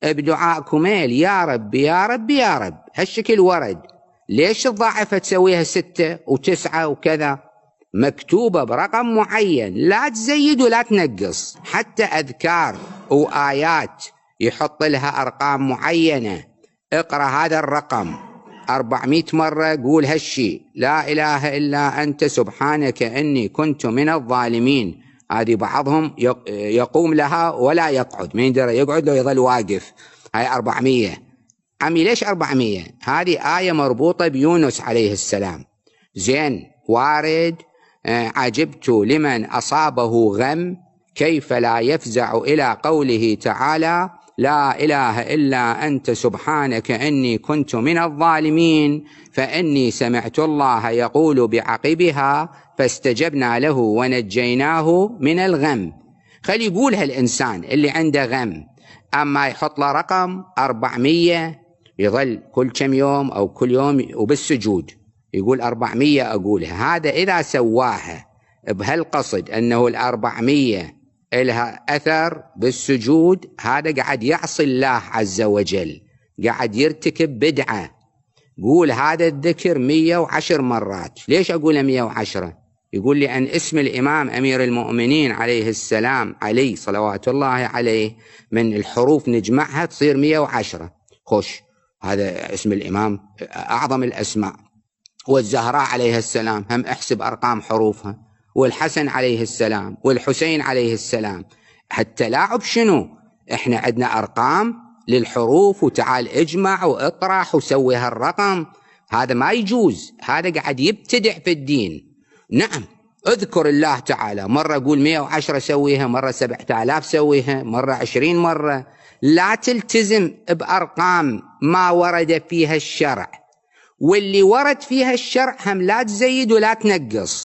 بدعاء كميل يا رب يا رب يا رب هالشكل ورد. ليش الضعفة تسويها 6 و9 وكذا؟ مكتوبة برقم معين، لا تزيد ولا تنقص. حتى أذكار وآيات يحط لها أرقام معينة. اقرأ هذا الرقم 400 مرة، قول هالشي، لا إله إلا أنت سبحانك إني كنت من الظالمين. هذه بعضهم يقوم لها ولا يقعد، ما يقدر يقعد لو يظل واقف. هاي 400. عمي ليش 400؟ هذه آية مربوطة بيونس عليه السلام. زين، وارد عجبت لمن أصابه غم كيف لا يفزع إلى قوله تعالى لا إله إلا أنت سبحانك إني كنت من الظالمين، فإني سمعت الله يقول بعقبها فاستجبنا له ونجيناه من الغم. خلي يقولها الإنسان اللي عنده غم. أما يحط له رقم 400 يظل كل كم يوم أو كل يوم وبالسجود يقول 400 أقولها. هذا إذا سواها بهالقصد أنه 400 إلها أثر بالسجود، هذا قاعد يعصي الله عز وجل، قاعد يرتكب بدعة. قول هذا الذكر 110 مرات. ليش أقول 110؟ يقول لي أن اسم الإمام أمير المؤمنين عليه السلام، علي صلوات الله عليه، من الحروف نجمعها تصير 110. خوش، هذا اسم الإمام أعظم الأسماء. والزهراء عليه السلام هم احسب أرقام حروفها، والحسن عليه السلام والحسين عليه السلام. التلاعب شنو؟ احنا عندنا أرقام للحروف، وتعال اجمع واطرح وسوي هالرقم. هذا ما يجوز، هذا قاعد يبتدع في الدين. نعم، اذكر الله تعالى، مرة قول 110 سويها، مرة 7000 سويها، مرة 20 مرة. لا تلتزم بأرقام ما ورد فيها الشرع، واللي ورد فيها الشرع هم لا تزيد ولا تنقص.